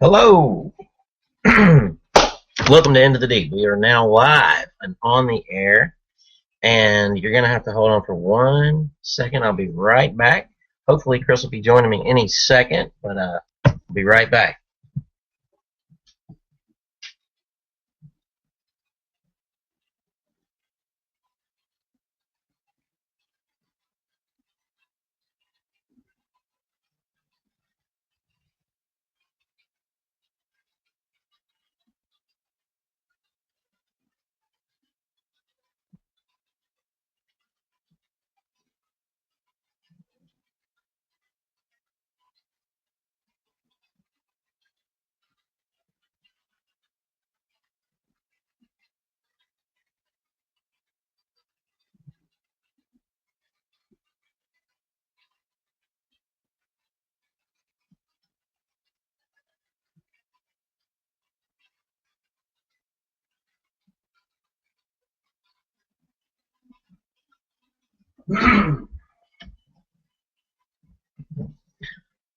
Hello. Welcome to Into the Deep. We are now live and on the air, and you're going to have to hold on for 1 second. I'll be right back. Hopefully, Chris will be joining me any second, but I'll be right back.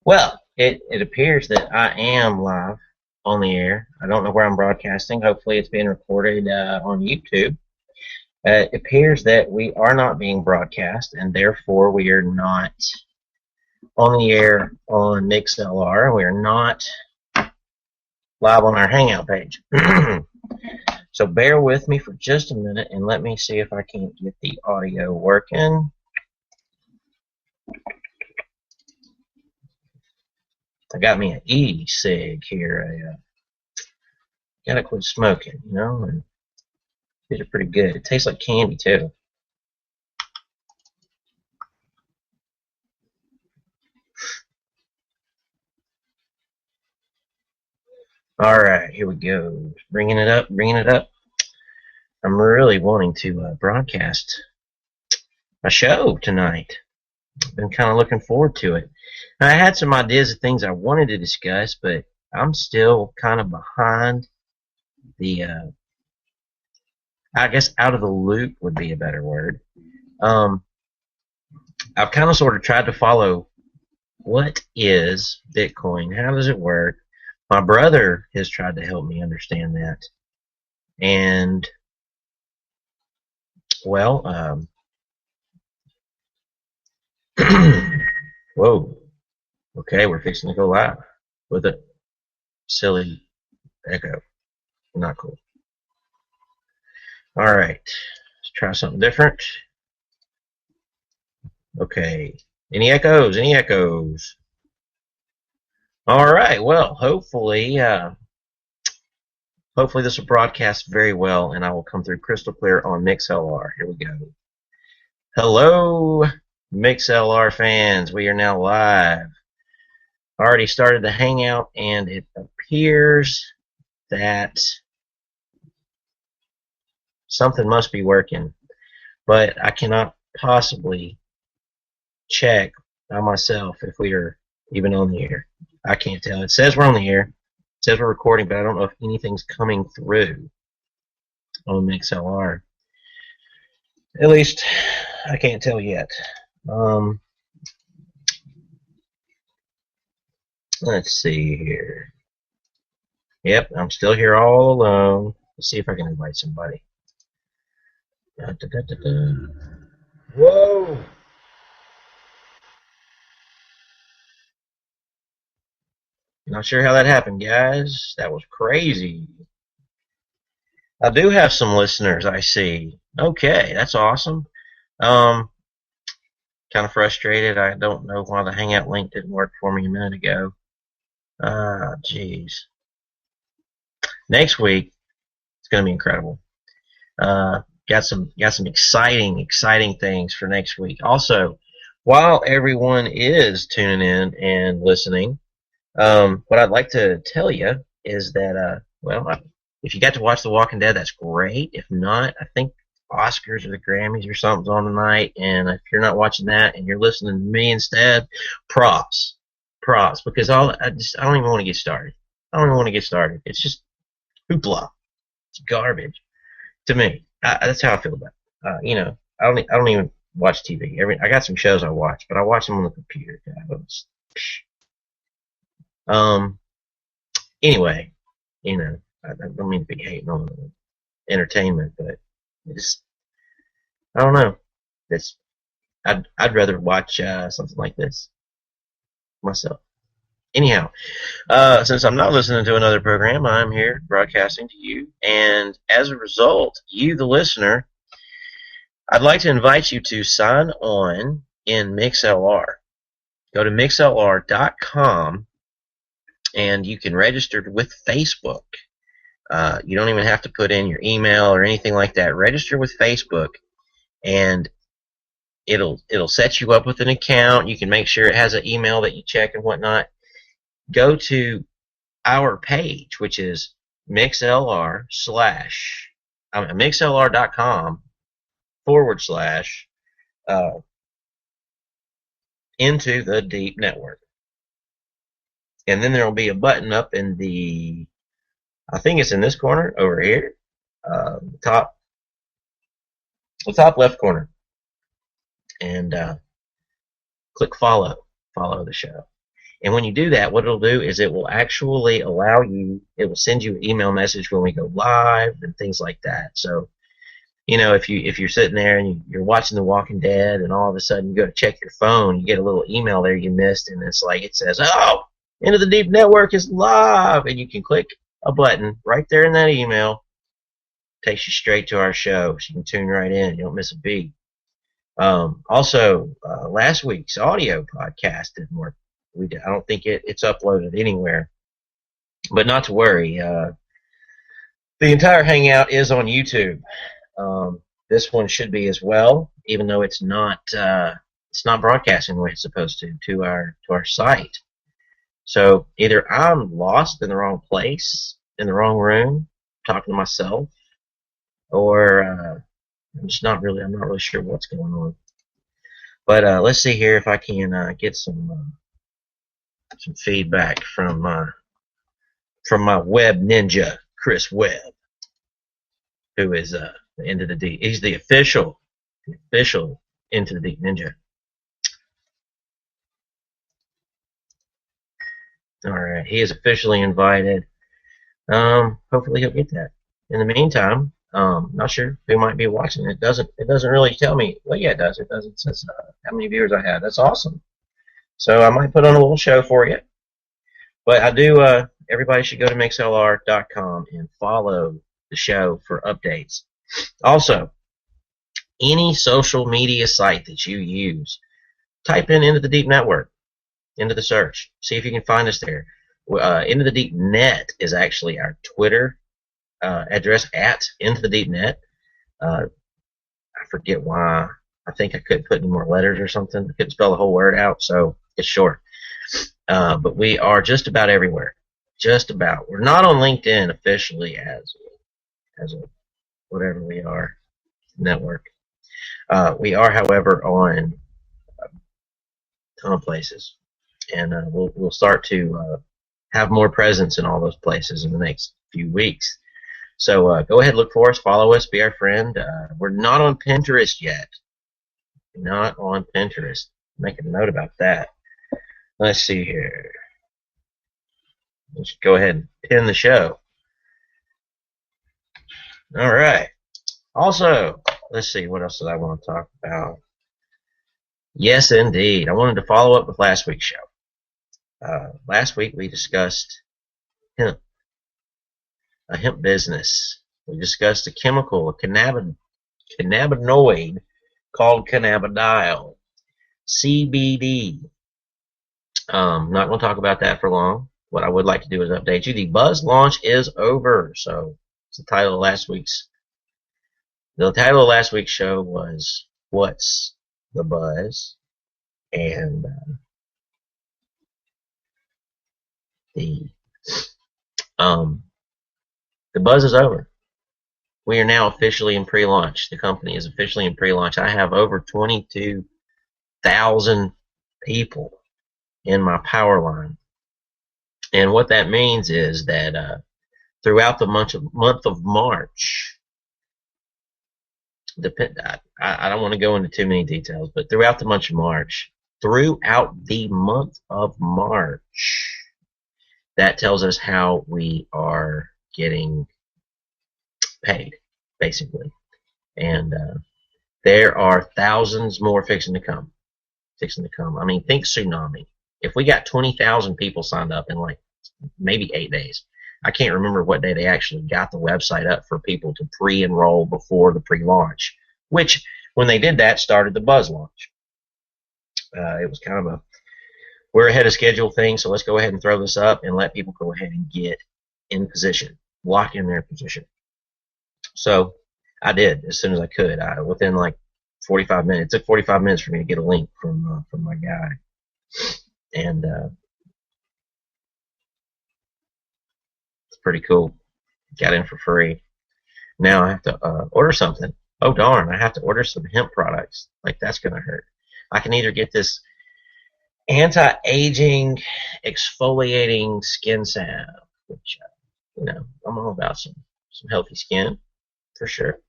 Well, it appears that I am live on the air. I don't know where I'm broadcasting. Hopefully, it's being recorded on YouTube. It appears that we are not being broadcast, and therefore we are not on the air on Mixlr. We are not live on our Hangout page. So bear with me for just a minute, and let me see if I can't get the audio working. I got me an e-cig here. Gotta quit smoking, you know, and these are pretty good. It tastes like candy, too. Alright, here we go. Bringing it up, bringing it up. I'm really wanting to broadcast a show tonight. I've been kind of looking forward to it. I had some ideas of things I wanted to discuss, but I'm still kind of behind the, I guess out of the loop would be a better word. I've kind of sort of tried to follow what is Bitcoin, how does it work. My brother has tried to help me understand that. And, well, whoa. Okay, we're fixing to go live with a silly echo. Not cool. Alright, let's try something different. Okay, any echoes? Any echoes? Alright, well, hopefully this will broadcast very well, and I will come through crystal clear on Mixlr. Here we go. Hello, Mixlr fans. We are now live. I already started the Hangout, and it appears that something must be working, but I cannot possibly check by myself if we are even on the air. I can't tell. It says we're on the air. It says we're recording, but I don't know if anything's coming through on Mixlr. At least I can't tell yet. Let's see here. Yep, I'm still here all alone. Let's see if I can invite somebody. Whoa! Not sure how that happened, guys. That was crazy. I do have some listeners, I see. Okay, that's awesome. Kind of frustrated. I don't know why the Hangout link didn't work for me a minute ago. Jeez. Next week, it's going to be incredible. Got some exciting things for next week. Also, while everyone is tuning in and listening, what I'd like to tell you is that, well, if you got to watch The Walking Dead, that's great. If not, I think Oscars or the Grammys or something's on tonight, and if you're not watching that and you're listening to me instead, props, because I don't even want to get started. It's just hoopla. It's garbage to me. That's how I feel about it. You know, I don't even watch TV. I got some shows I watch, but I watch them on the computer. Anyway, I don't mean to be hating on entertainment, but I don't know. It's I'd rather watch something like this myself. Anyhow, since I'm not listening to another program, I'm here broadcasting to you, and as a result, you, the listener, I'd like to invite you to sign on in Mixlr. Go to Mixlr.com, and you can register with Facebook. You don't even have to put in your email or anything like that. Register with Facebook, and it'll set you up with an account. You can make sure it has an email that you check and whatnot. Go to our page, which is Mixlr.com// Into the Deep Network. And then there will be a button up in I think it's in this corner over here, the top left corner. And click follow the show. And when you do that, what it'll do is it will actually it will send you an email message when we go live and things like that. So, if you're sitting there and you're watching The Walking Dead and all of a sudden you go to check your phone, you get a little email there you missed, and it says, "Oh, Into the Deep Network is live," and you can click a button right there in that email. Takes you straight to our show, so you can tune right in. You don't miss a beat. Also, last week's audio podcast didn't work. I don't think it's uploaded anywhere, but not to worry. The entire Hangout is on YouTube. This one should be as well, even though it's not broadcasting the way it's supposed to our site. So either I'm lost in the wrong place, in the wrong room, talking to myself, or I'm not really sure what's going on. But let's see here if I can get some feedback from my web ninja, Chris Webb, who is Into the Deep. He's the official Into the Deep Ninja. All right, he is officially invited. Hopefully he'll get that. In the meantime, not sure who might be watching. It doesn't really tell me. Well, yeah, it does. It does. It says how many viewers I have. That's awesome. So I might put on a little show for you. But I do. Everybody should go to Mixlr.com and follow the show for updates. Also, any social media site that you use, type in Into the Deep Network into the search. See if you can find us there. Into the Deep Net is actually our Twitter address, at Into the Deep Net. I forget why. I think I couldn't put any more letters or something. I couldn't spell the whole word out, so it's short. But we are just about everywhere. Just about. We're not on LinkedIn officially as a whatever we are network. We are, however, on a ton of places, and we'll start to have more presence in all those places in the next few weeks. So go ahead, look for us, follow us, be our friend. We're not on Pinterest yet. Not on Pinterest. Make a note about that. Let's see here. Let's go ahead and pin the show. All right. Also, let's see, what else did I want to talk about? Yes, indeed. I wanted to follow up with last week's show. Last week we discussed hemp, a hemp business. We discussed a chemical, a cannabinoid called cannabidiol, CBD. Not going to talk about that for long. What I would like to do is update you. The buzz launch is over. So it's the title of last week's. The title of last week's show was "What's the Buzz?" and the buzz is over. We are now officially in pre-launch. The company is officially in pre-launch. I have over 22,000 people in my power line. And what that means is that throughout the month of March, I don't want to go into too many details, but throughout the month of March, that tells us how we are getting paid, basically. And there are thousands more fixing to come. I mean, think tsunami. If we got 20,000 people signed up in like maybe 8 days, I can't remember what day they actually got the website up for people to pre-enroll before the pre-launch, which when they did that started the buzz launch. It was kind of a we're ahead of schedule thing, so let's go ahead and throw this up and let people go ahead and get in position, lock in their position. So I did as soon as I could. Within like 45 minutes. It took 45 minutes for me to get a link from my guy, and it's pretty cool. Got in for free. Now I have to order something. Oh darn! I have to order some hemp products. Like that's gonna hurt. I can either get this anti-aging exfoliating skin salve, which I'm all about some healthy skin for sure,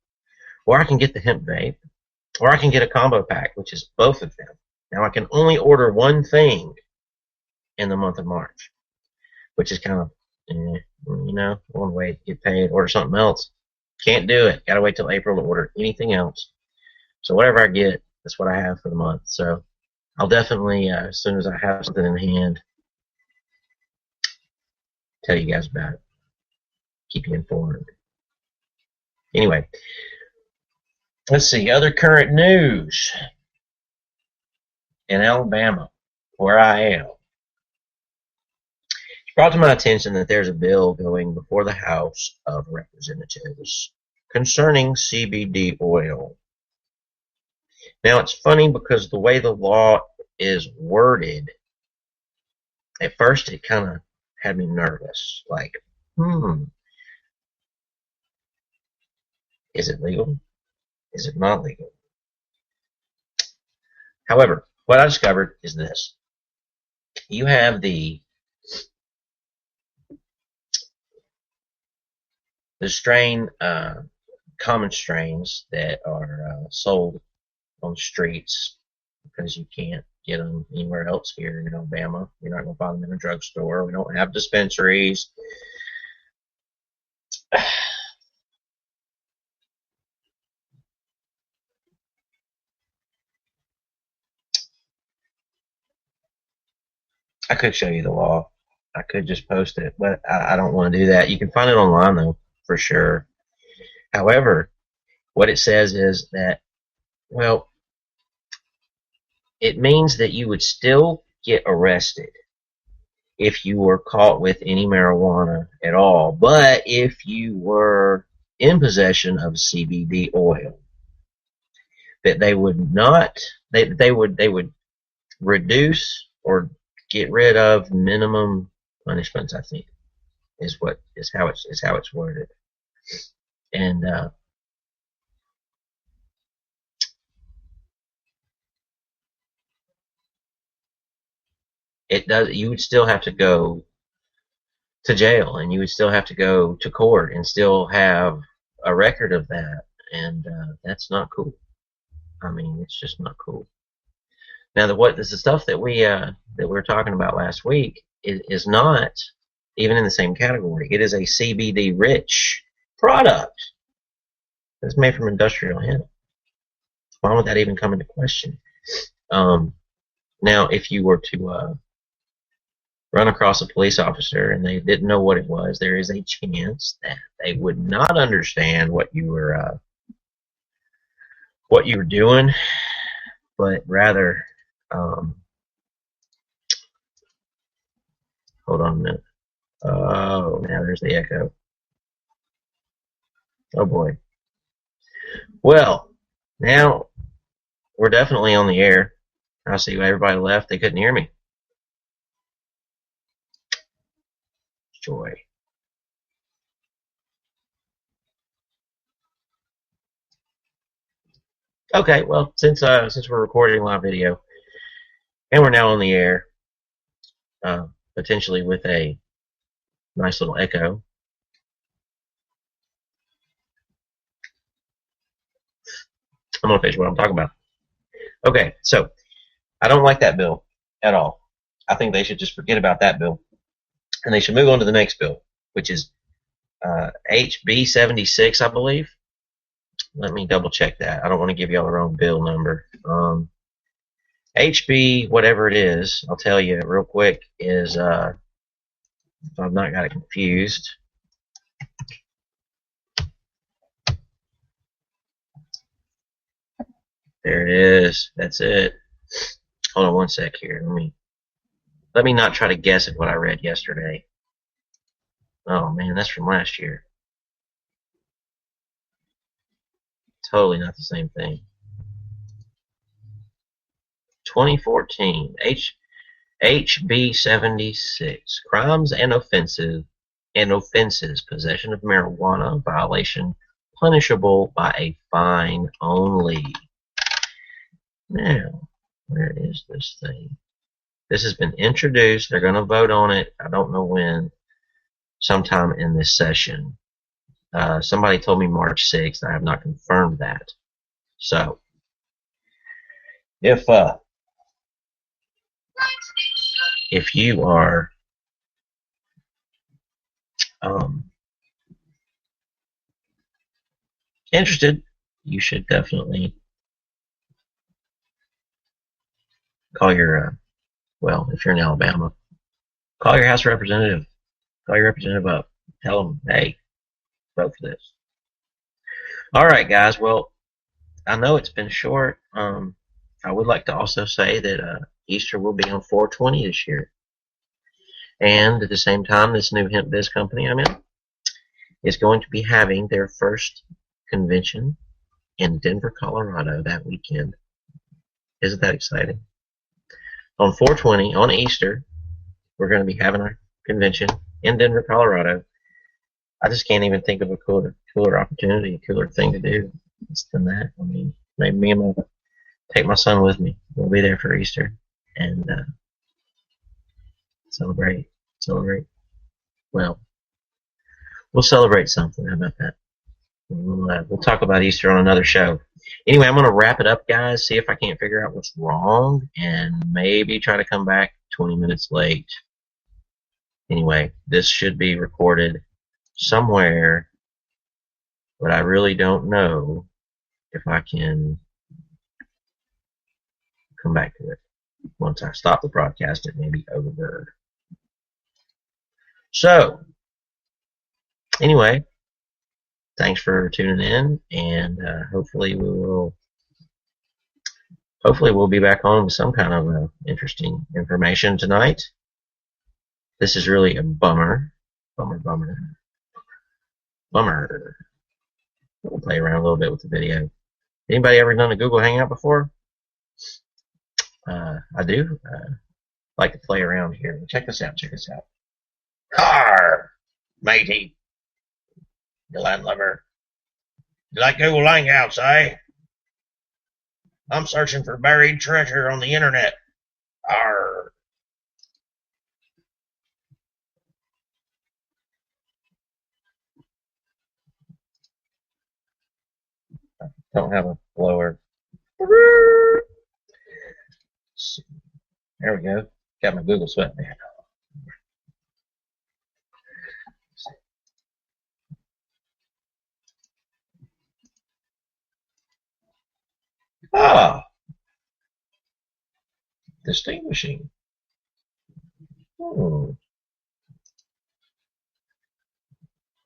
or I can get the hemp vape, or I can get a combo pack, which is both of them. Now I can only order one thing in the month of March, which is kind of one way to get paid. Order something else, can't do it. Got to wait till April to order anything else. So whatever I get, that's what I have for the month. So I'll definitely, as soon as I have something in hand, tell you guys about it. Keep you informed. Anyway, let's see. Other current news in Alabama, where I am. It's brought to my attention that there's a bill going before the House of Representatives concerning CBD oil. Now, it's funny because the way the law is worded, at first it kind of had me nervous. Like, is it legal? Is it not legal? However, what I discovered is this. You have the strain, common strains that are sold on the streets because you can't get them anywhere else here in Alabama. You're not going to find them in a drugstore. We don't have dispensaries. I could show you the law. I could just post it, but I don't want to do that. You can find it online, though, for sure. However, what it says is that, well, it means that you would still get arrested if you were caught with any marijuana at all, but if you were in possession of CBD oil, that they would not, they would reduce or get rid of minimum punishments, I think, is how it's worded. And it does. You would still have to go to jail, and you would still have to go to court, and still have a record of that, and that's not cool. I mean, it's just not cool. Now, the stuff that we were talking about last week is not even in the same category. It is a CBD rich product. It's made from industrial hemp. Why would that even come into question? Now, if you were to run across a police officer and they didn't know what it was, there is a chance that they would not understand what you were doing, but rather, hold on a minute. Oh, now there's the echo. Oh boy. Well, now we're definitely on the air. I see everybody left. They couldn't hear me. Joy. Okay, well, since we're recording live video and we're now on the air, potentially with a nice little echo, I'm gonna finish what I'm talking about. Okay, so I don't like that bill at all. I think they should just forget about that bill. and they should move on to the next bill, which is HB76, I believe. Let me double check that. I don't want to give y'all the wrong bill number. HB, whatever it is, I'll tell you real quick, is, if I've not got it confused, there it is. That's it. Hold on one sec here. Let me not try to guess at what I read yesterday. Oh man, that's from last year. Totally not the same thing. 2014, HB76, crimes and offenses, possession of marijuana, violation, punishable by a fine only. Now, where is this thing? This has been introduced. They're going to vote on it. I don't know when. Sometime in this session. Somebody told me March 6th. I have not confirmed that. So, if you are interested, you should definitely call your, well, if you're in Alabama, call your House representative. Call your representative up. Tell them, hey, vote for this. All right, guys. Well, I know it's been short. I would like to also say that Easter will be on 4/20 this year. And at the same time, this new hemp biz company I'm in is going to be having their first convention in Denver, Colorado that weekend. Isn't that exciting? On 4/20, on Easter, we're going to be having our convention in Denver, Colorado. I just can't even think of a cooler opportunity, a cooler thing to do than that. I mean, maybe me and my take my son with me. We'll be there for Easter and celebrate. Well, we'll celebrate something. How about that? We'll talk about Easter on another show. Anyway, I'm going to wrap it up, guys. See if I can't figure out what's wrong, and maybe try to come back 20 minutes late. Anyway, this should be recorded somewhere, but I really don't know if I can come back to it. Once I stop the broadcast, it may be over. So, anyway, thanks for tuning in, and hopefully we'll be back on with some kind of interesting information tonight. This is really a bummer. We'll play around a little bit with the video. Anybody ever done a Google Hangout before? I do. Like to play around here. Check this out. Car, matey. You landlubber. You like Google Hangouts, eh? I'm searching for buried treasure on the internet. Arr. Don't have a blower. There we go. Got my Google sweatband. Ah, distinguishing. Did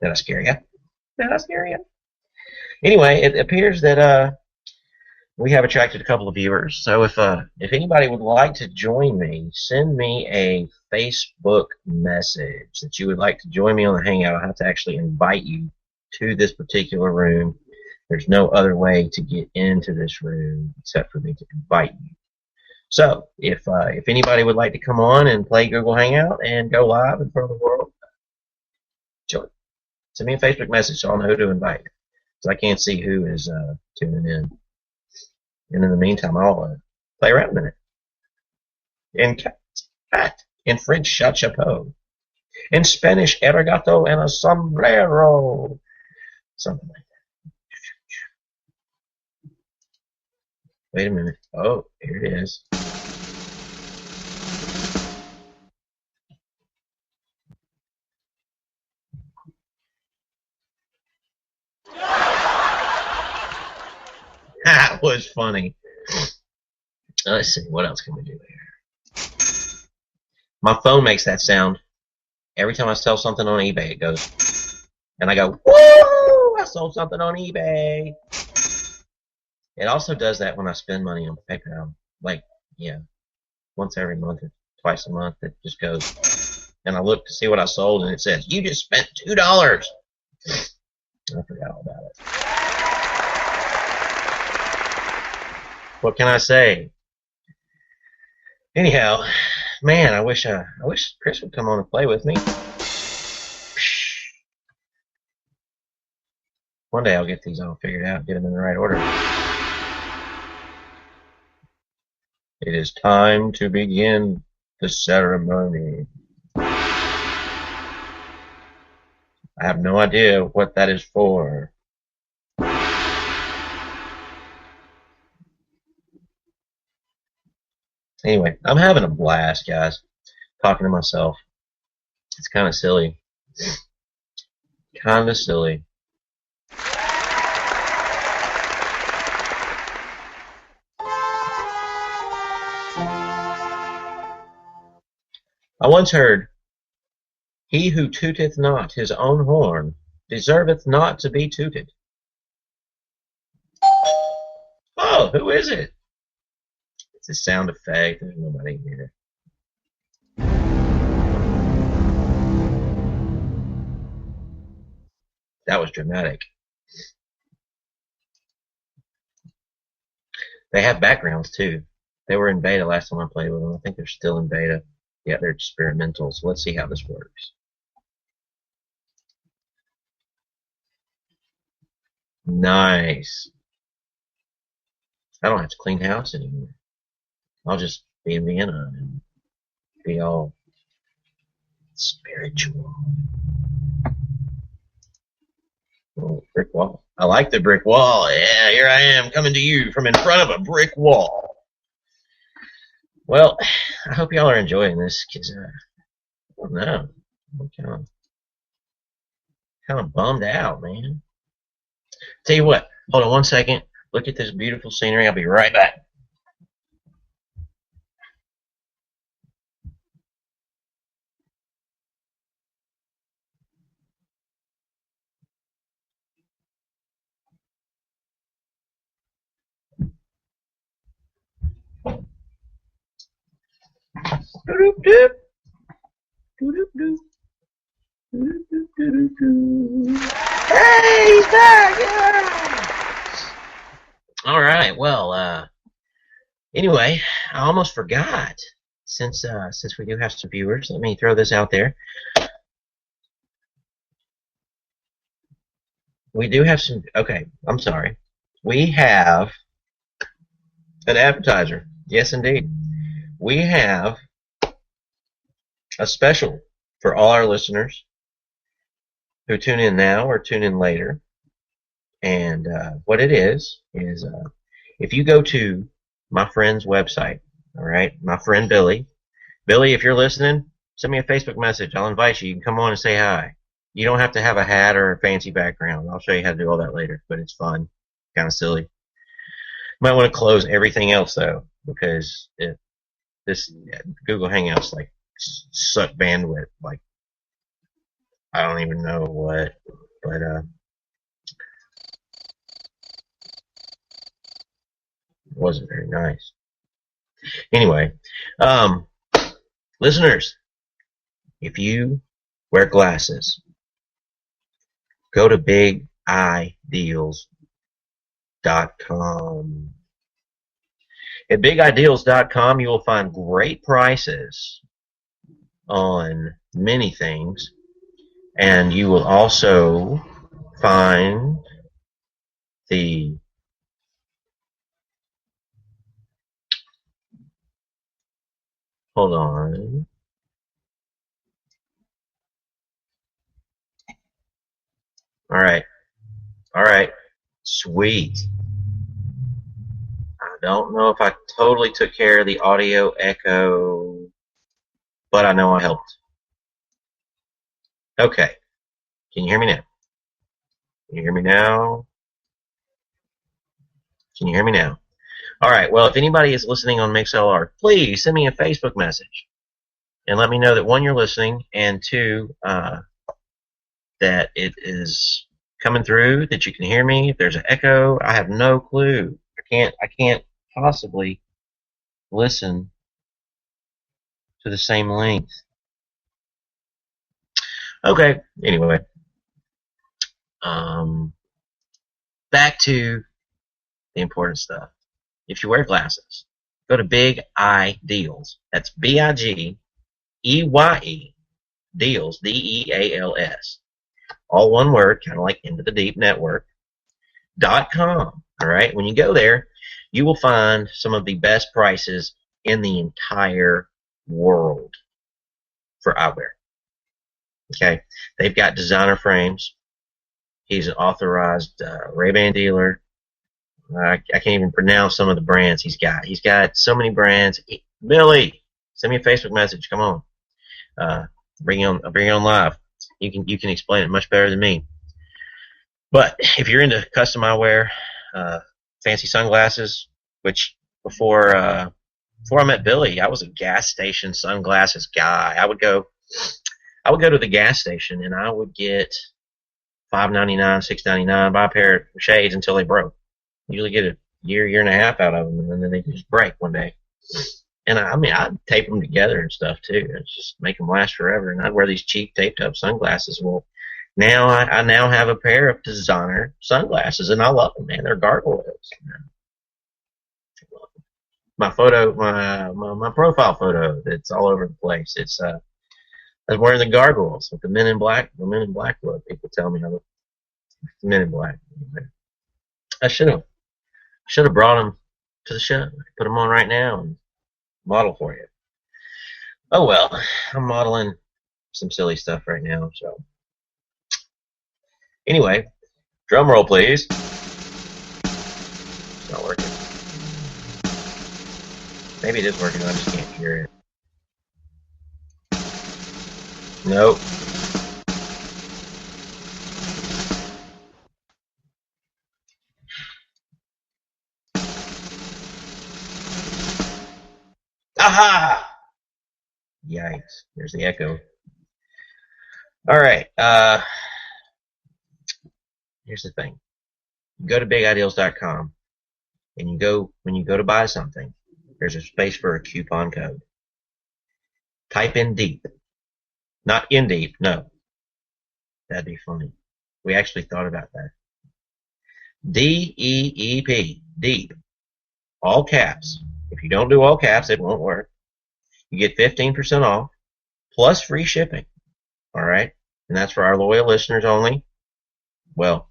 I scare you? Anyway, it appears that we have attracted a couple of viewers. So if anybody would like to join me, send me a Facebook message that you would like to join me on the Hangout. I'll have to actually invite you to this particular room. There's no other way to get into this room except for me to invite you. So if anybody would like to come on and play Google Hangout and go live in front of the world, join. Send me a Facebook message so I'll know who to invite. So I can't see who is tuning in. And in the meantime, I'll play around a minute. In cat, in French, chapeau. In Spanish, arigato and a sombrero. Something like that. Wait a minute. Oh, here it is. That was funny. Let's see, what else can we do here? My phone makes that sound. Every time I sell something on eBay, it goes. And I go, woo! I sold something on eBay. It also does that when I spend money on PayPal. Like, yeah, once every month or twice a month, it just goes. And I look to see what I sold, and it says, you just spent $2. I forgot all about it. What can I say? Anyhow, man, I wish Chris would come on and play with me. One day I'll get these all figured out, get them in the right order. It is time to begin the ceremony. I have no idea what that is for. Anyway, I'm having a blast, guys, talking to myself. It's kind of silly. Kind of silly. I once heard, he who tooteth not his own horn deserveth not to be tooted. Oh, who is it? It's a sound effect. There's nobody here. That was dramatic. They have backgrounds too. They were in beta last time I played with them. I think they're still in beta. Yeah, they're experimental. So let's see how this works. Nice. I don't have to clean house anymore. I'll just be in Vienna and be all spiritual. Oh, brick wall. I like the brick wall. Yeah, here I am coming to you from in front of a brick wall. Well, I hope y'all are enjoying this, because I don't know. I'm kind of bummed out, man. Tell you what, hold on one second. Look at this beautiful scenery. I'll be right back. Hey, he's back! Yeah! All right. Well, anyway, I almost forgot. Since we do have some viewers, let me throw this out there. We do have some. Okay, I'm sorry. We have an appetizer. Yes, indeed. We have a special for all our listeners who tune in now or tune in later. And what it is if you go to my friend's website, all right, my friend Billy, if you're listening, send me a Facebook message. I'll invite you. You can come on and say hi. You don't have to have a hat or a fancy background. I'll show you how to do all that later, but it's fun, kind of silly. You might want to close everything else, though, because this Google Hangouts like suck bandwidth. Like, I don't even know what, but it wasn't very nice. Anyway, listeners, if you wear glasses, go to bigideals.com. At bigideals.com, you will find great prices on many things, and you will also find the hold on. All right, sweet. I don't know if I totally took care of the audio echo, but I know I helped. Okay, can you hear me now? Can you hear me now? Can you hear me now? All right. Well, if anybody is listening on Mixlr, please send me a Facebook message and let me know that one, you're listening, and two, that it is coming through, that you can hear me. If there's an echo, I have no clue. I can't possibly listen to the same length. Okay. Anyway, back to the important stuff. If you wear glasses, go to Big Eye Deals. That's BIGEYE Deals, DEALS. All one word, kind of like IntoTheDeepNetwork.com. All right. When you go there, you will find some of the best prices in the entire world for eyewear. Okay. They've got designer frames. He's an authorized Ray-Ban dealer. I can't even pronounce some of the brands he's got. He's got so many brands. Billy, send me a Facebook message. Come on. Bring you on live. You can explain it much better than me. But if you're into custom eyewear, fancy sunglasses, which before I met Billy, I was a gas station sunglasses guy. I would go to the gas station and I would get $5.99, $6.99, buy a pair of shades until they broke. Usually get a year and a half out of them, and then they just break one day. And I'd tape them together and stuff too. It's just make them last forever. And I'd wear these cheap taped up sunglasses. Well, now I now have a pair of designer sunglasses, and I love them, man. They're gargoyles. My photo, my profile photo, that's all over the place. It's I was wearing the gargoyles with the Men in Black look. People tell me I look Men in Black. I should have brought them to the show. Put them on right now and model for you. Oh well, I'm modeling some silly stuff right now. So anyway, drum roll, please. It's not working. Maybe it is working. I just can't hear it. Nope. Aha! Yikes. There's the echo. All right. Here's the thing. You go to bigideals.com and when you go to buy something, there's a space for a coupon code. Type in DEEP. Not in deep, no. That'd be funny. We actually thought about that. DEEP. DEEP. All caps. If you don't do all caps, it won't work. You get 15% off plus free shipping. All right? And that's for our loyal listeners only. Well,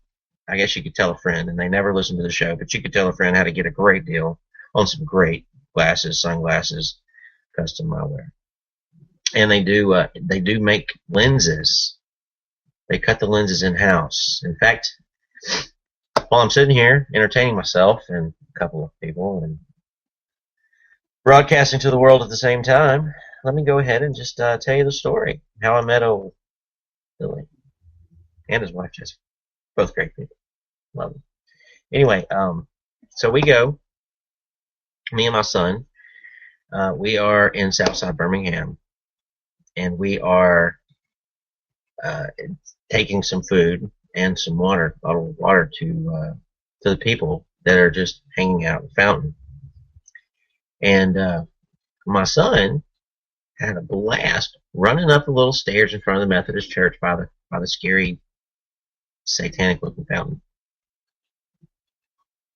I guess you could tell a friend, and they never listen to the show, but you could tell a friend how to get a great deal on some great glasses, sunglasses, custom eyewear. And they do make lenses. They cut the lenses in-house. In fact, while I'm sitting here entertaining myself and a couple of people and broadcasting to the world at the same time, let me go ahead and just tell you the story. How I met old Billy and his wife Jessica. Both great people. Love them. Anyway, so we go, me and my son, we are in Southside Birmingham, and we are taking some food and some water, bottled water, to the people that are just hanging out at the fountain. And my son had a blast running up the little stairs in front of the Methodist church by the scary satanic looking fountain.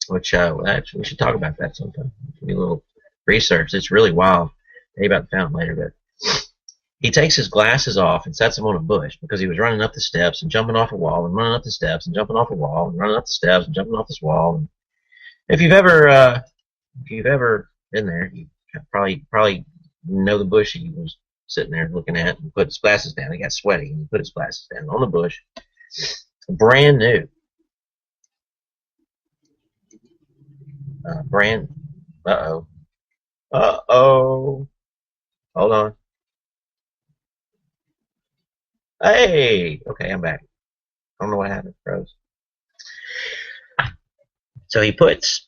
Which we should talk about that sometime. Do a little research. It's really wild. I'll tell you about the fountain later, but he takes his glasses off and sets them on a bush because he was running up the steps and jumping off a wall and running up the steps and jumping off a wall and running up the steps and jumping off this wall. And if you've ever been there, you probably know the bush he was sitting there looking at and put his glasses down. He got sweaty and he put his glasses down on the bush, brand new. Uh-oh. Hold on. Hey! Okay, I'm back. I don't know what happened, froze. So he puts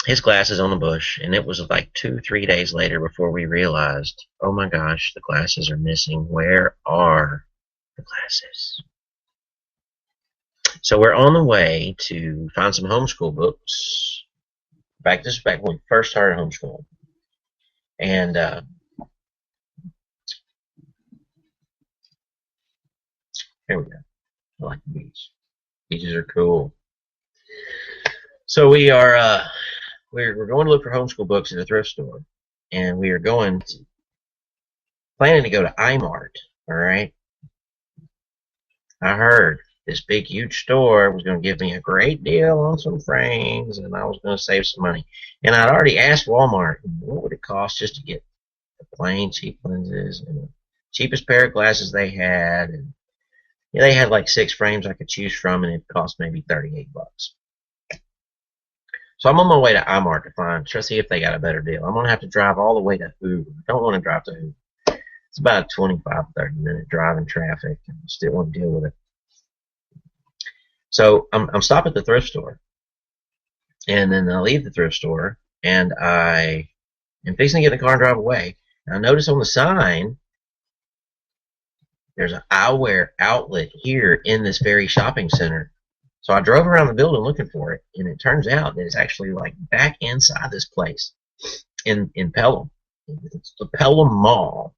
his glasses on the bush, and it was like 2-3 days later before we realized, oh my gosh, the glasses are missing. Where are the glasses? So we're on the way to find some homeschool books. This is back when we first started homeschool. And here we go. I like the beach. Beaches are cool. So we're going to look for homeschool books at a thrift store, and we are planning to go to iMart. All right. I heard this big, huge store was going to give me a great deal on some frames, and I was going to save some money. And I'd already asked Walmart, what would it cost just to get the plain cheap lenses and the cheapest pair of glasses they had. And they had like 6 frames I could choose from, and it cost maybe $38. So I'm on my way to iMart to see if they got a better deal. I'm going to have to drive all the way to Hoover. I don't want to drive to Hoover. It's about a 25, 30-minute drive in traffic, and I still want to deal with it. So I'm stopped at the thrift store, and then I leave the thrift store, and I am fixing to get in the car and drive away. And I notice on the sign, there's an eyewear outlet here in this very shopping center. So I drove around the building looking for it, and it turns out that it's actually like back inside this place in Pelham. It's the Pelham Mall.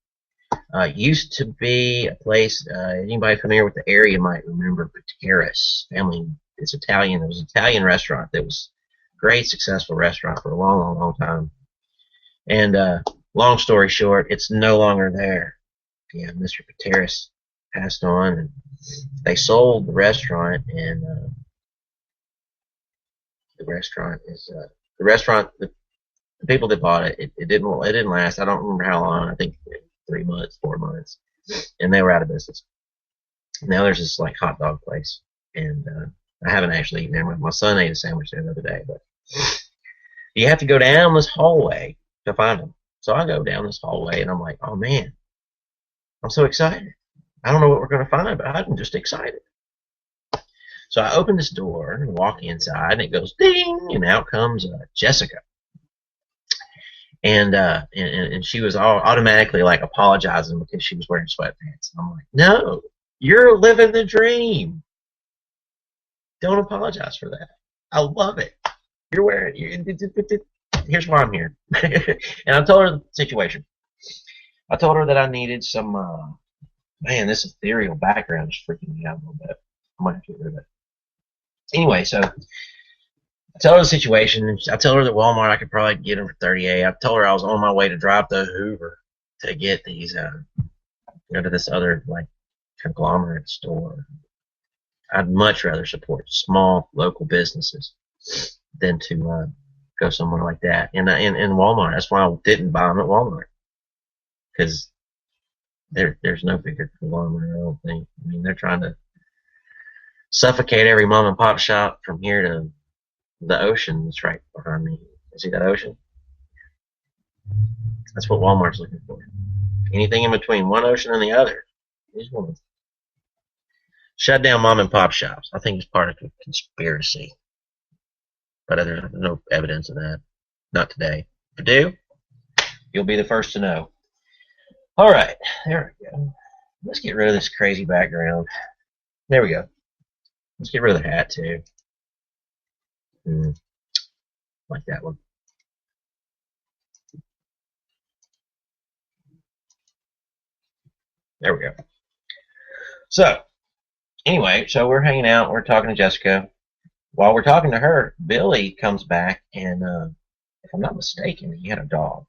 Used to be a place, anybody familiar with the area might remember Pateras family. It's Italian. It was an Italian restaurant that was a great, successful restaurant for a long, long, long time. And long story short, it's no longer there. Yeah, Mr. Pateras passed on, and they sold the restaurant, and the people that bought it, it didn't last. I don't remember how long. I think 3 months, 4 months, and they were out of business. Now there's this like hot dog place, and I haven't actually eaten there. My son ate a sandwich there the other day, but you have to go down this hallway to find them. So I go down this hallway, and I'm like, oh man, I'm so excited. I don't know what we're going to find, but I'm just excited. So I open this door and walk inside, and it goes ding, and out comes Jessica. And she was automatically like apologizing because she was wearing sweatpants. I'm like, no, you're living the dream. Don't apologize for that. I love it. You're wearing. Here's why I'm here. And I told her the situation. I told her that I needed some. Man, this ethereal background is freaking me out a little bit. I might have to get rid of it. Anyway, so I tell her the situation. I tell her that Walmart I could probably get them for $38. I told her I was on my way to drive to Hoover to get these, go to this other like conglomerate store. I'd much rather support small local businesses than to go somewhere like that. And in Walmart, that's why I didn't buy them at Walmart, because there's no bigger conglomerate, I don't think. I mean, they're trying to suffocate every mom and pop shop from here to the ocean that's right behind me. You see that ocean? That's what Walmart's looking for. Anything in between one ocean and the other. They just want to shut down mom and pop shops. I think it's part of a conspiracy. But there's no evidence of that. Not today. If you do, you'll be the first to know. All right, there we go. Let's get rid of this crazy background. There we go. Let's get rid of the hat too. Like that one. There we go. So, anyway, so we're hanging out. We're talking to Jessica. While we're talking to her, Billy comes back, and if I'm not mistaken, he had a dog.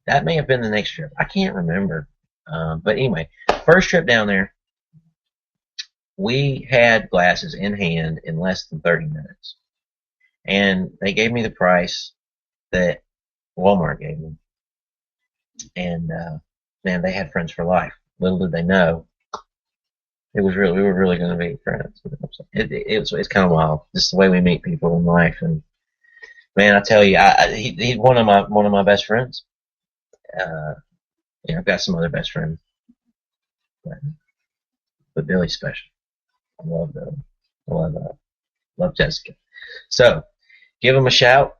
That may have been the next trip. I can't remember. But anyway, first trip down there, we had glasses in hand in less than 30 minutes. And they gave me the price that Walmart gave me. And, man, they had friends for life. Little did they know, we were really going to be friends. It's kind of wild. Just the way we meet people in life. And, man, I tell you, he's one of my best friends. I've got some other best friends, but Billy's special. I love Jessica. So Give them a shout.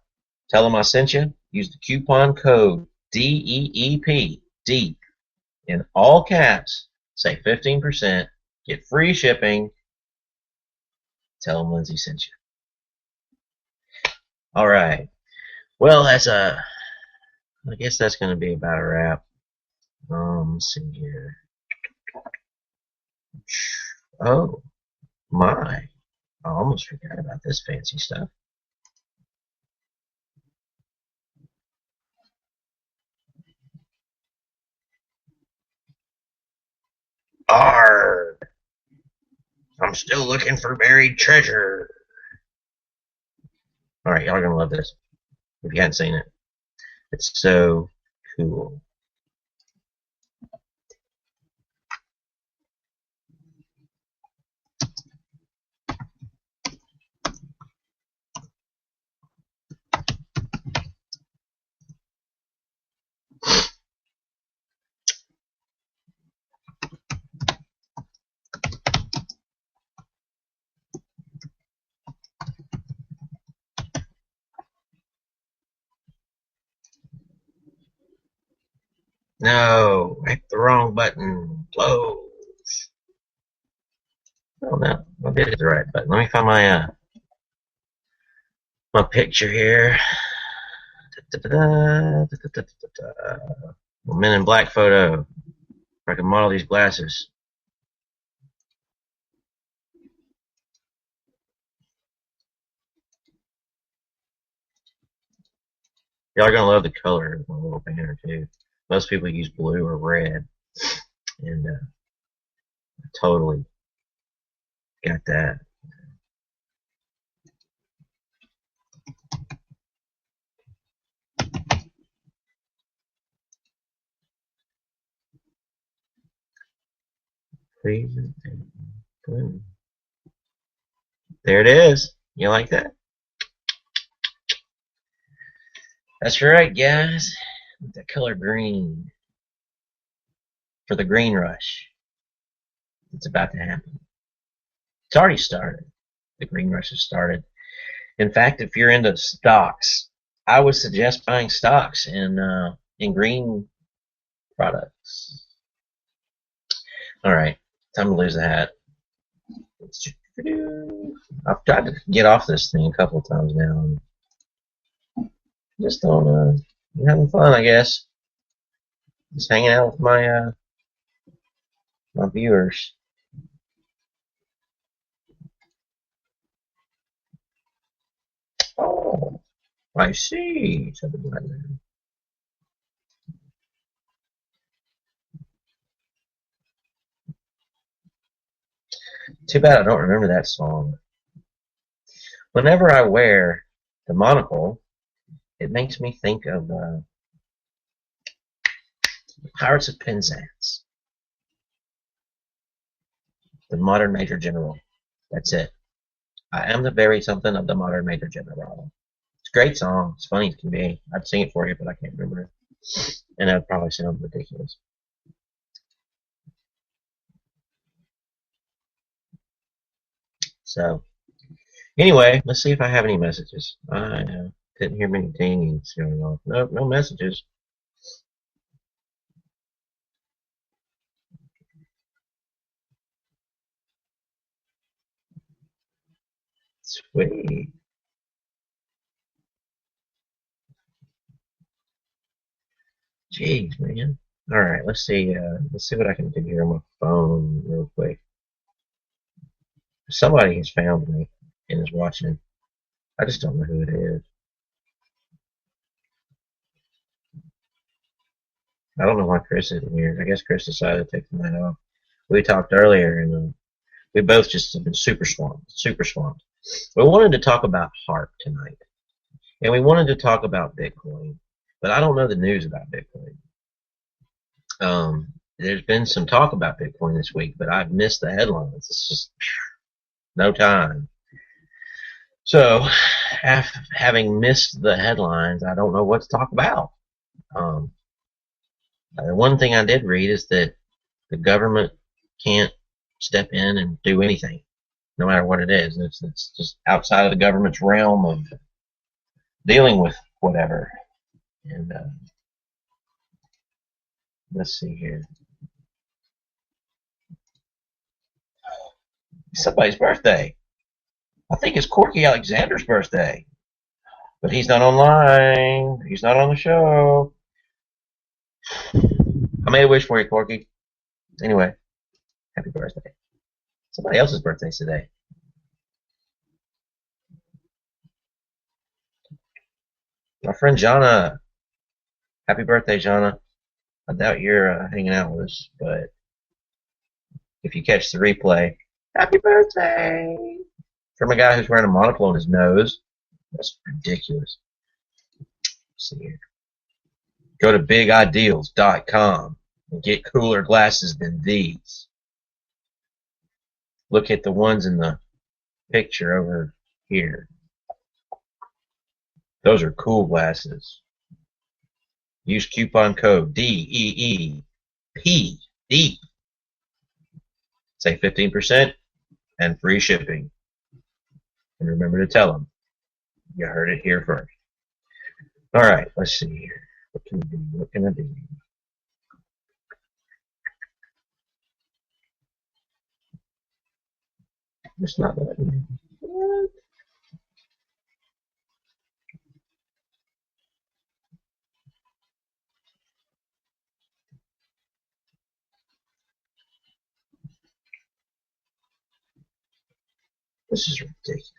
Tell them I sent you. Use the coupon code DEEP, DEEP, in all caps. Say 15%. Get free shipping. Tell them Lindsey sent you. All right. Well, I guess that's going to be about a wrap. Let's see here. Oh, my. I almost forgot about this fancy stuff. Arr! I'm still looking for buried treasure. All right, y'all are going to love this if you hadn't seen it. It's so cool. No, I hit the wrong button. Close. Oh no, I did hit the right button. Let me find my my picture here. Men in Black photo. I can model these glasses. Y'all are gonna love the color of my little banner too. Most people use blue or red, and I totally got that. There it is. You like that? That's right, guys. The color green for the green rush. It's about to happen. It's already started. The green rush has started. In fact, if you're into stocks, I would suggest buying stocks in green products. All right, time to lose the hat. I've tried to get off this thing a couple of times now, and just don't. I'm having fun, I guess. Just hanging out with my my viewers. Oh, I see, said the blind man. Too bad I don't remember that song. Whenever I wear the monocle, it makes me think of the Pirates of Penzance, the modern Major General. That's it. I am the very something of the modern Major General. It's a great song. It's funny as can be. I'd sing it for you, but I can't remember it. And I'd probably sound ridiculous. So, anyway, let's see if I have any messages. I didn't hear many dingings going off. Nope, no messages. Sweet. Jeez, man. All right, let's see. Let's see what I can do here on my phone real quick. Somebody has found me and is watching. I just don't know who it is. I don't know why Chris isn't here. I guess Chris decided to take the night off. We talked earlier, and we both just have been super swamped. Super swamped. We wanted to talk about HARP tonight, and we wanted to talk about Bitcoin, but I don't know the news about Bitcoin. There's been some talk about Bitcoin this week, but I've missed the headlines. It's just no time. So, having missed the headlines, I don't know what to talk about. The one thing I did read is that the government can't step in and do anything, no matter what it is. It's just outside of the government's realm of dealing with whatever. And let's see here. Somebody's birthday. I think it's Corky Alexander's birthday. But he's not online. He's not on the show. I made a wish for you, Corky. Anyway, happy birthday. Somebody else's birthday's today. My friend Jana. Happy birthday, Jana. I doubt you're hanging out with us, but if you catch the replay, happy birthday! From a guy who's wearing a monocle on his nose. That's ridiculous. Let's see here. Go to bigideals.com and get cooler glasses than these. Look at the ones in the picture over here. Those are cool glasses. Use coupon code DEEPD. Save 15% and free shipping. And remember to tell them you heard it here first. All right, let's see here. What can I do? What can I do? It's not letting me. What? This is ridiculous.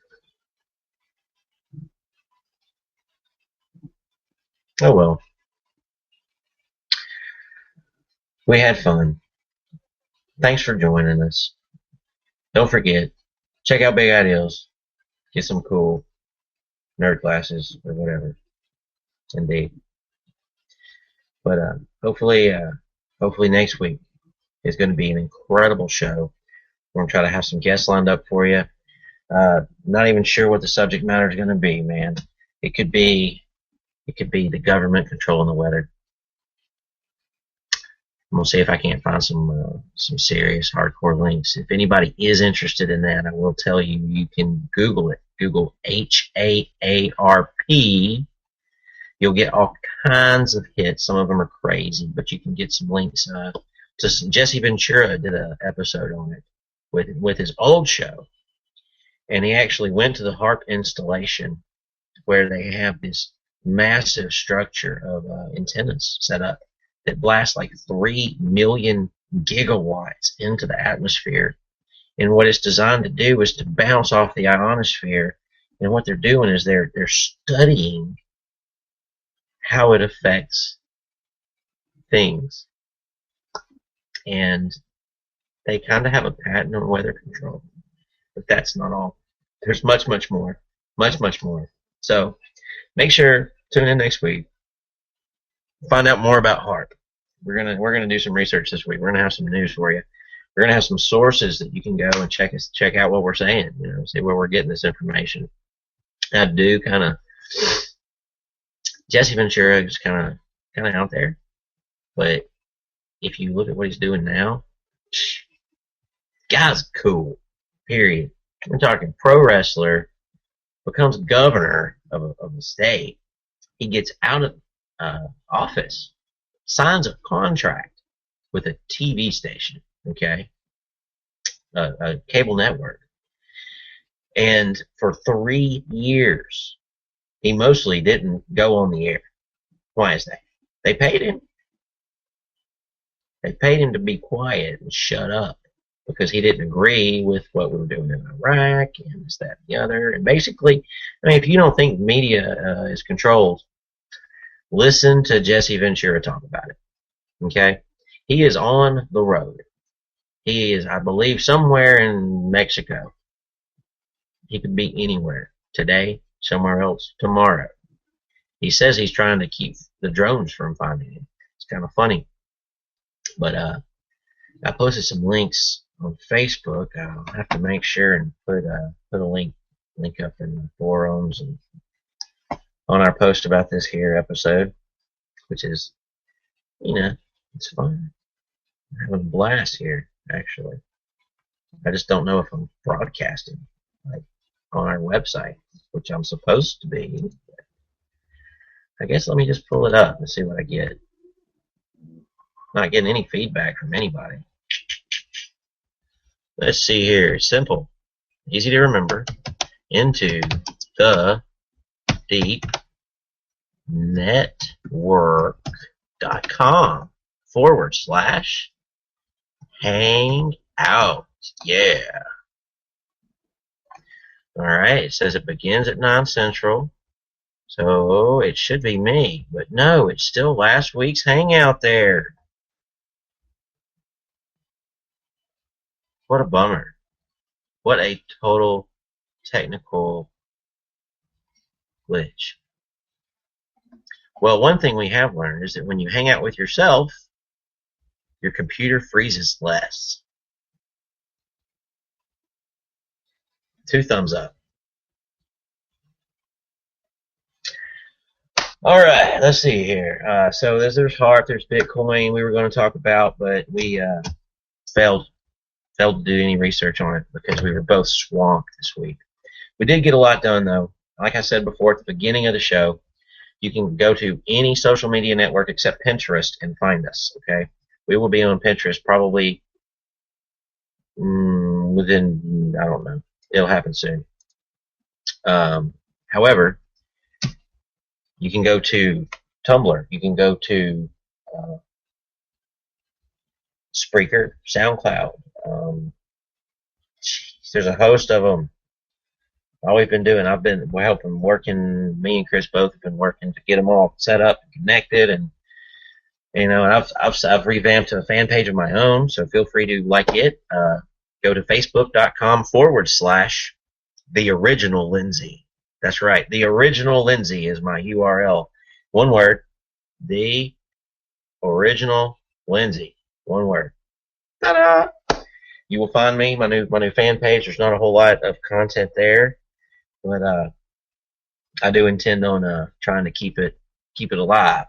Oh well. We had fun. Thanks for joining us. Don't forget, check out Big Ideals. Get some cool nerd glasses or whatever. Indeed. But hopefully next week is going to be an incredible show. We're going to try to have some guests lined up for you. Not even sure what the subject matter is going to be, man. It could be the government controlling the weather. I'm going to see if I can't find some serious hardcore links. If anybody is interested in that, I will tell you, you can Google it. Google HAARP. You'll get all kinds of hits. Some of them are crazy, but you can get some links to some. Jesse Ventura did an episode on it with his old show, and he actually went to the HAARP installation where they have this massive structure of antennas set up that blast like 3 million gigawatts into the atmosphere. And what it's designed to do is to bounce off the ionosphere. And what they're doing is they're studying how it affects things. And they kind of have a patent on weather control. But that's not all. There's much, much more. Much, much more. So make sure, tune in next week. Find out more about HAARP. We're gonna do some research this week. We're gonna have some news for you. We're gonna have some sources that you can go and check out what we're saying. See where we're getting this information. I do kind of. Jesse Ventura is kind of out there, but if you look at what he's doing now, guy's cool. Period. We're talking pro wrestler, becomes governor of a state. He gets out of office, signs a contract with a TV station, okay, a cable network, and for 3 years, he mostly didn't go on the air. Why is that? They paid him. They paid him to be quiet and shut up because he didn't agree with what we were doing in Iraq and this, that, and the other. And basically, I mean, if you don't think media is controlled, listen to Jesse Ventura talk about it. Okay? He is on the road. He is, I believe, somewhere in Mexico. He could be anywhere. Today, somewhere else, tomorrow. He says he's trying to keep the drones from finding him. It's kind of funny. But I posted some links on Facebook. I'll have to make sure and put a link up in the forums and on our post about this here episode, which is, it's fun. I'm having a blast here, actually. I just don't know if I'm broadcasting like on our website, which I'm supposed to be. I guess let me just pull it up and see what I get. Not getting any feedback from anybody. Let's see here. Simple. Easy to remember. Into the deepnetwork.com/hangout. Yeah. All right. It says it begins at 9 Central. So it should be me. But no, it's still last week's hangout there. What a bummer. What a total technical glitch. Well, one thing we have learned is that when you hang out with yourself, your computer freezes less. 2 thumbs up. All right, let's see here. So there's HARP, there's Bitcoin we were going to talk about, but we failed to do any research on it because we were both swamped this week. We did get a lot done, though. Like I said before at the beginning of the show, you can go to any social media network except Pinterest and find us, okay? We will be on Pinterest probably within, I don't know. It'll happen soon. However, you can go to Tumblr. You can go to Spreaker, SoundCloud. There's a host of them. All we've been doing, I've been helping working. Me and Chris both have been working to get them all set up and connected, and and I've revamped a fan page of my own. So feel free to like it. Go to facebook.com/the original Lindsey. That's right, the original Lindsey is my URL. One word, the original Lindsey. One word. Ta-da! You will find me, my new fan page. There's not a whole lot of content there, but I do intend on trying to keep it alive.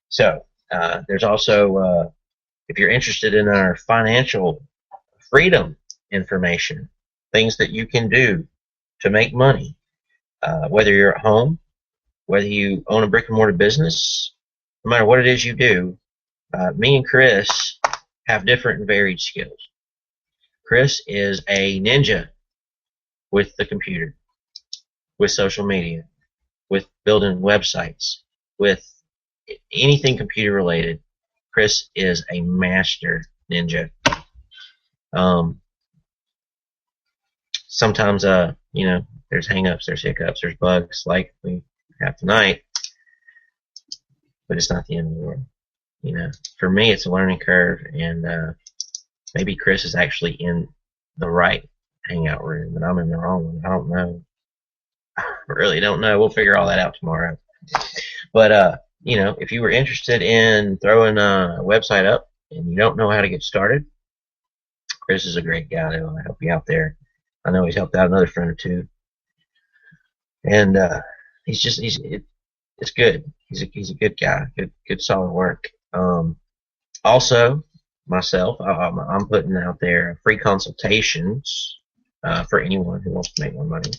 So there's also, if you're interested in our financial freedom information, things that you can do to make money, whether you're at home, whether you own a brick and mortar business, no matter what it is you do, me and Chris have different and varied skills. Chris is a ninja with the computer, with social media, with building websites, with anything computer related. Chris is a master ninja. Sometimes, there's hangups, there's hiccups, there's bugs like we have tonight, but it's not the end of the world. For me, it's a learning curve, and maybe Chris is actually in the right hangout room, and I'm in the wrong one. I don't know. I really don't know. We'll figure all that out tomorrow. But, if you were interested in throwing a website up and you don't know how to get started, Chris is a great guy to help you out there. I know he's helped out another friend or two. And it's good. He's a good guy. Good solid work. Also, myself, I'm putting out there free consultations for anyone who wants to make more money.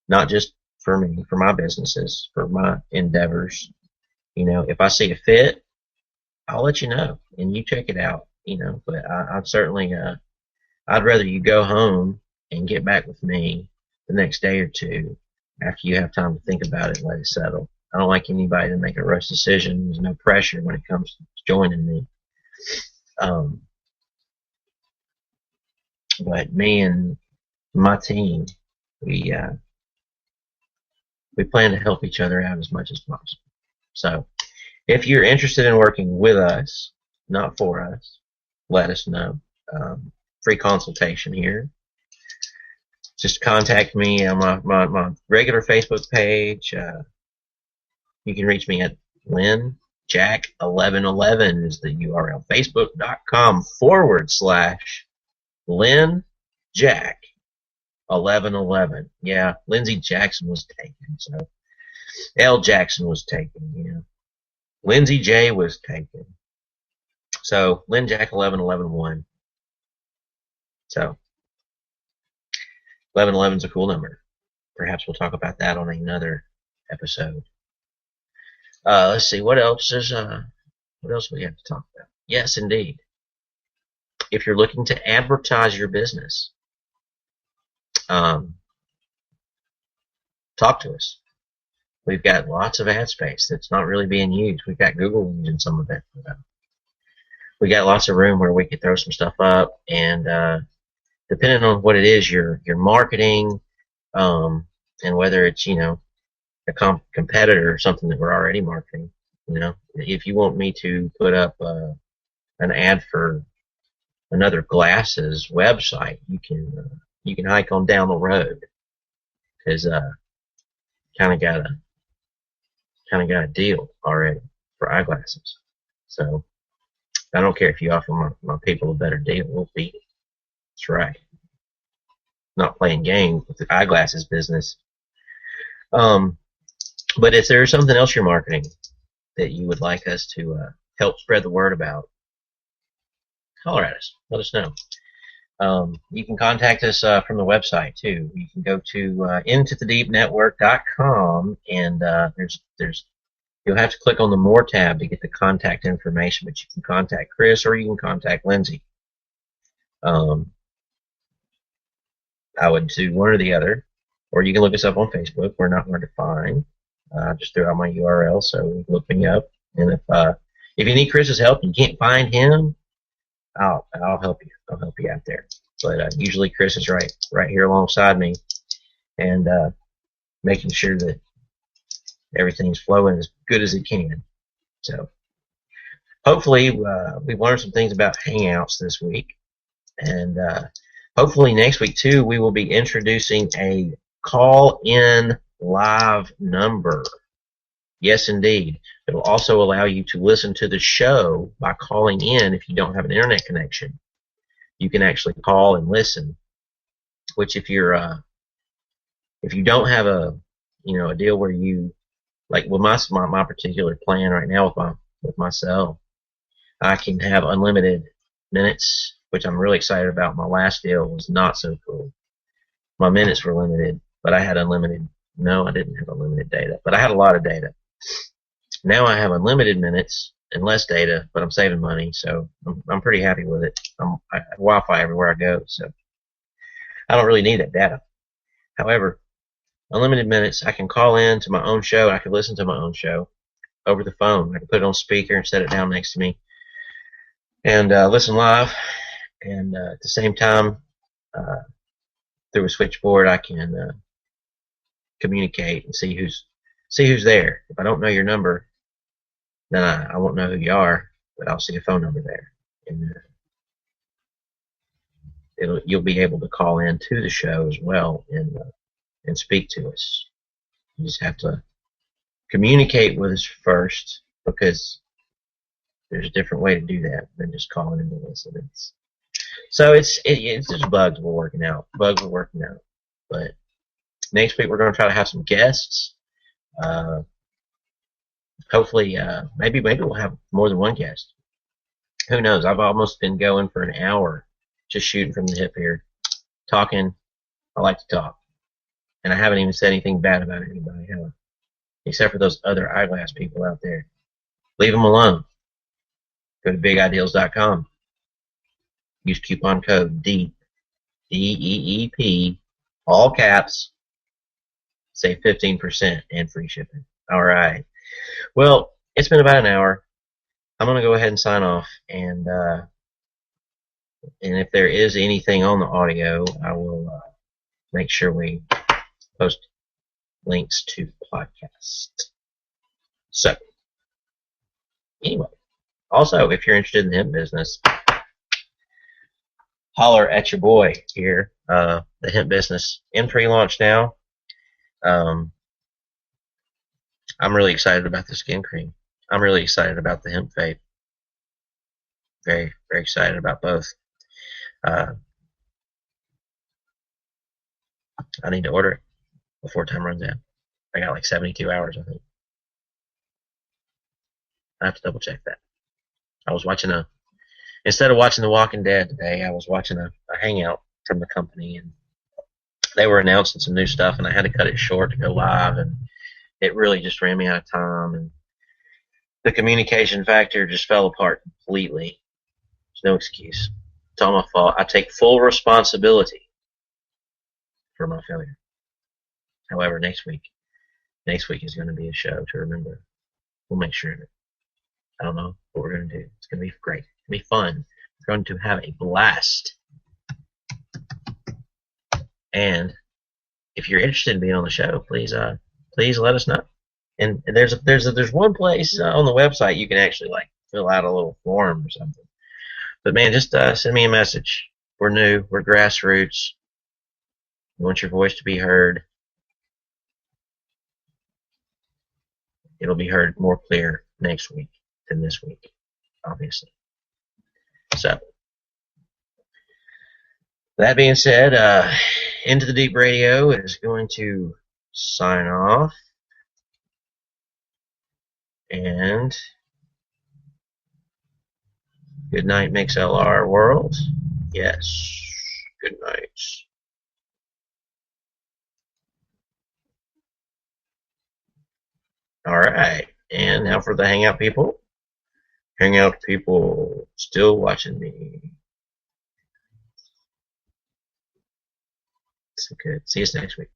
Not just for me, for my businesses, for my endeavors. If I see a fit, I'll let you know, and you check it out. But I'd certainly, I'd rather you go home and get back with me the next day or two after you have time to think about it and let it settle. I don't like anybody to make a rush decision. There's no pressure when it comes to joining me. But me and my team, we plan to help each other out as much as possible. So if you're interested in working with us, not for us, let us know. Free consultation here. Just contact me on my regular Facebook page. You can reach me at LynnJack1111 is the URL. Facebook.com/LynnJack1111. Yeah, Lindsey Jackson was taken, so L. Jackson was taken, Lindsey J was taken. So LynnJack1111 won. So 1111 is a cool number. Perhaps we'll talk about that on another episode. Let's see, what else we have to talk about? Yes, indeed. If you're looking to advertise your business, um, talk to us. We've got lots of ad space that's not really being used. We've got Google using some of it. We got lots of room where we could throw some stuff up, and depending on what it is you're marketing, and whether it's a competitor or something that we're already marketing. If you want me to put up an ad for another glasses website, you can hike on down the road, because kind of got a got a deal already for eyeglasses. So I don't care if you offer my people a better deal. We'll beat it. That's right. Not playing games with the eyeglasses business. But if there's something else you're marketing that you would like us to help spread the word about, holler at us. Let us know. You can contact us from the website too. You can go to IntoTheDeepNetwork.com, and you'll have to click on the More tab to get the contact information, but you can contact Chris or you can contact Lindsey. I would do one or the other, or you can look us up on Facebook. We're not hard to find. Just throw out my URL, so look me up. And if you need Chris's help and you can't find him, I'll help you. I'll help you out there. But usually Chris is right here alongside me, and making sure that everything's flowing as good as it can. So hopefully we've learned some things about Hangouts this week, and hopefully next week too we will be introducing a call-in live number. Yes, indeed. It will also allow you to listen to the show by calling in if you don't have an internet connection. You can actually call and listen. Which, if you don't have a deal where you, like with my particular plan right now with my cell, I can have unlimited minutes, which I'm really excited about. My last deal was not so cool. My minutes were limited, but I had unlimited. No, I didn't have unlimited data, but I had a lot of data. Now I have unlimited minutes and less data, but I'm saving money, so I'm pretty happy with it. I have Wi-Fi everywhere I go, so I don't really need that data. However, unlimited minutes, I can call in to my own show, and I can listen to my own show over the phone. I can put it on speaker and set it down next to me and listen live. And at the same time, through a switchboard, I can communicate and see who's there. If I don't know your number, then I won't know who you are, but I'll see a phone number there, and you'll be able to call in to the show as well and speak to us. You just have to communicate with us first, because there's a different way to do that than just calling in to listen. So it's just bugs we're working out. But next week we're going to try to have some guests. Hopefully, maybe we'll have more than one guest. Who knows? I've almost been going for an hour, just shooting from the hip here, talking. I like to talk, and I haven't even said anything bad about anybody, have I? Except for those other eyeglass people out there. Leave them alone. Go to bigideals.com. Use coupon code DEEP, DEEP, all caps. Save 15% and free shipping. All right. Well, it's been about an hour. I'm going to go ahead and sign off, and if there is anything on the audio, I will make sure we post links to the podcast. So, anyway, also, if you're interested in the hemp business, holler at your boy here. The hemp business in pre-launch now. I'm really excited about the skin cream. I'm really excited about the hemp vape. Very, very excited about both. I need to order it before time runs out. I got like 72 hours, I think. I have to double check that. I was watching instead of watching The Walking Dead today, I was watching a hangout from the company, and they were announcing some new stuff, and I had to cut it short to go live, and it really just ran me out of time. And The communication factor just fell apart completely. There's no excuse. It's all my fault. I take full responsibility for my failure. However, next week is going to be a show to remember. We'll make sure of it. I don't know what we're going to do. It's going to be great. It's going to be fun. We're going to have a blast. And if you're interested in being on the show, please let us know. And there's one place on the website you can actually like fill out a little form or something. But man, just send me a message. We're new. We're grassroots. We want your voice to be heard. It'll be heard more clear next week than this week, obviously. So, that being said, Into the Deep Radio is going to sign off. And good night, Mixlr world. Yes, good night. All right, and now for the Hangout people. Hangout people still watching me. So good. See you next week.